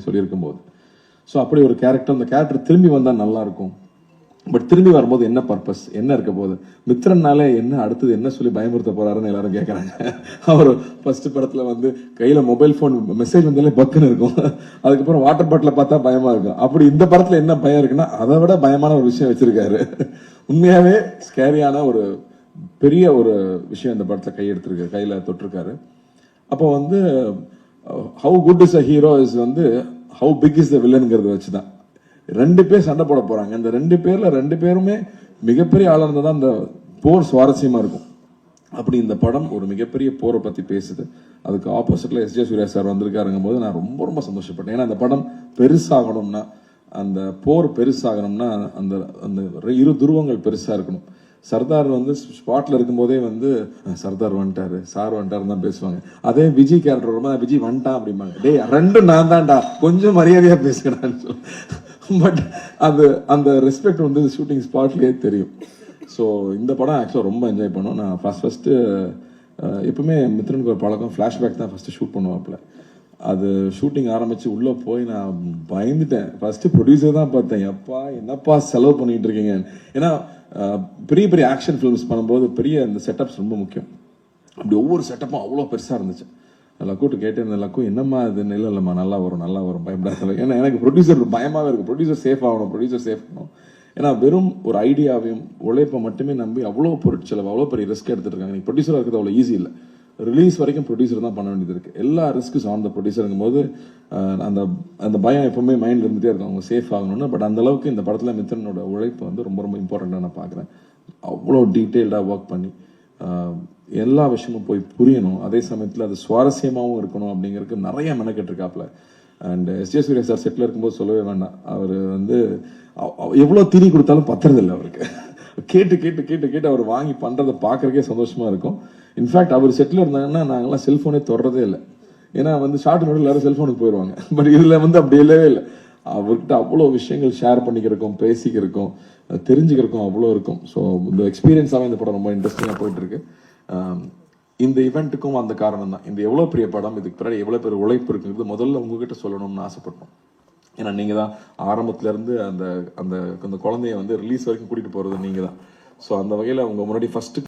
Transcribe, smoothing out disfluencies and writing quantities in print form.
அப்படி சொல்லியிருக்கும் போது. ஸோ அப்படி ஒரு கேரக்டர், அந்த கேரக்டர் திரும்பி வந்தால் நல்லா இருக்கும். பட் திரும்பி வரும்போது என்ன பர்பஸ், என்ன இருக்க போகுது, மித்ரன்னாலே என்ன அடுத்தது என்ன சொல்லி பயமுறுத்த போறாருன்னு எல்லாரும் கேட்கறாங்க. அவர் ஃபர்ஸ்ட் படத்துல வந்து கையில மொபைல் போன் மெசேஜ் வந்தாலே பக்குன்னு இருக்கும், அதுக்கப்புறம் வாட்டர் பாட்டில பார்த்தா பயமா இருக்கும். அப்படி இந்த படத்துல என்ன பயம் இருக்குன்னா அதை விட பயமான ஒரு விஷயம் வச்சிருக்காரு. உண்மையாவே ஸ்கேரியான ஒரு பெரிய ஒரு விஷயம் இந்த படத்துல கையெடுத்திருக்காரு, கையில தொட்டிருக்காரு. அப்போ வந்து how good is a hero is வந்து ஹவு பிக் இஸ் த வில்லன்ங்கிறத வச்சுதான். 2 பேர் சண்டை போட போறாங்க. இந்த 2 பேர்ல 2 பேருமே மிகப்பெரிய ஆளா இருந்தா தான் அந்த போர் சுவாரஸ்யமா இருக்கும். அப்படி இந்த படம் ஒரு மிகப்பெரிய போரை பத்தி பேசுது. அதுக்கு ஆப்போசிட்ல எஸ் ஜே சூர்யா சார் வந்திருக்காருங்கும் போது நான் ரொம்ப ரொம்ப சந்தோஷப்பட்டேன். ஏன்னா அந்த படம் பெருசாகணும்னா, அந்த போர் பெருசாகணும்னா அந்த அந்த இரு துருவங்கள் பெருசா இருக்கணும். சர்தார் வந்து ஸ்பாட்ல இருக்கும்போதே வந்து சர்தார் வந்துட்டாரு, சார் வந்துட்டாருன்னு தான் பேசுவாங்க. அதே விஜய் கேரக்டர் ரொம்ப விஜய் வந்துட்டான் அப்படிம்பாங்க. டேய் 2 நான் தான்டா, கொஞ்சம் மரியாதையா பேசுகிறான்னு சொல்லி. பட் அது அந்த ரெஸ்பெக்ட் வந்து ஷூட்டிங் ஸ்பாட்லயே தெரியும். ஸோ இந்த படம் ஆக்சுவலாக ரொம்ப என்ஜாய் பண்ணோம். நான் ஃபர்ஸ்ட் எப்பவுமே மித்ரனுக்கு ஒரு பழக்கம், ஃப்ளாஷ்பேக் தான் ஃபர்ஸ்ட் ஷூட் பண்ணுவாப்புல. அது ஷூட்டிங் ஆரம்பிச்சு உள்ள போய் நான் பயந்துட்டேன். ஃபர்ஸ்ட் ப்ரொடியூசர் தான் பார்த்தேன், எப்பா என்னப்பா செலவு பண்ணிட்டு இருக்கீங்க. ஏன்னா பெரிய பெரிய ஆக்ஷன் ஃபிலிம்ஸ் பண்ணும்போது பெரிய இந்த செட்டப்ஸ் ரொம்ப முக்கியம். அப்படி ஒவ்வொரு செட்டப்பும் அவ்வளோ பெருசாக இருந்துச்சு. லக்கூட்டு கேட்டேன், லக்கு என்னம்மா இது, இல்லைம்மா நல்லா வரும் பயப்படாத. ஏன்னா எனக்கு ப்ரொடியூசர் பயமாவே இருக்கு, ப்ரொடியூசர் சேஃப் ஆகணும். ஏன்னா வெறும் ஒரு ஐடியாவையும் உழைப்பை மட்டுமே நம்பி அவ்வளோ பொருட்செலவு, அவ்வளோ பெரிய ரிஸ்க் எடுத்துட்டு இருக்காங்க. நீ ப்ரொடியூசராக இருக்கிறது அவ்வளோ ஈஸி இல்லை. ரிலீஸ் வரைக்கும் ப்ரொடியூசர் தான் பண்ண வேண்டியது இருக்கு. எல்லா ரிஸ்க்கும் ஆன் த ப்ரொடியூசருங்கும் போது அந்த அந்த பயம் எப்பவுமே மைண்ட்ல இருந்துட்டே இருக்கும், அவங்க சேஃப் ஆகணும்னு. பட் அந்த அளவுக்கு இந்த படத்துல மித்ரனோட உழைப்பு வந்து ரொம்ப ரொம்ப இம்பார்ட்டண்டா நான் பார்க்குறேன். அவ்வளோ டீட்டெயில்டாக ஒர்க் பண்ணி எல்லா விஷயமும் போய் புரியணும், அதே சமயத்தில் அது சுவாரஸ்யமாகவும் இருக்கணும் அப்படிங்கிறதுக்கு நிறைய மெனக்கெட்டு இருக்காப்ல. And S J Suriya sir செட்டில் இருக்கும்போது சொல்லவே வேண்டாம், அவர் வந்து எவ்வளோ திரி கொடுத்தாலும் பத்துறதில்லை அவருக்கு. கேட்டு கேட்டு கேட்டு கேட்டு அவர் வாங்கி பண்றதை பார்க்கறதுக்கே சந்தோஷமா இருக்கும். இன்ஃபேக்ட் அவர் செட்டில் இருந்தாங்கன்னா நாங்கெல்லாம் செல்போனே தொடரதே இல்லை. ஏன்னா வந்து ஷார்ட் நோட்டில் எல்லாரும் செல்போனுக்கு போயிடுவாங்க. பட் இதுல வந்து அப்படி இல்லவே இல்லை. அவர்கிட்ட அவ்வளோ விஷயங்கள் ஷேர் பண்ணிக்கிறக்கும், பேசிக்கிறக்கும், தெரிஞ்சுக்கிறக்கும் அவ்வளோ இருக்கும். ஸோ இந்த எக்ஸ்பீரியன்ஸாகவே இந்த படம் ரொம்ப இன்ட்ரெஸ்டிங்காக போயிட்டு இருக்கு. இந்த இவெண்ட்டுக்கும் அந்த காரணம் தான். இந்த எவ்வளோ பெரிய படம், இதுக்கு பின்னாடி எவ்வளோ பெரிய உழைப்பு இருக்குங்கிறது முதல்ல உங்ககிட்ட சொல்லணும்னு ஆசைப்பட்டோம். ஏன்னா நீங்க தான் ஆரம்பத்துல இருந்து அந்த அந்த குழந்தைய வந்து ரிலீஸ் வரைக்கும் கூட்டிட்டு போறது நீங்க தான். ஸோ அந்த வகையில் உங்க முன்னாடி ஃபர்ஸ்ட்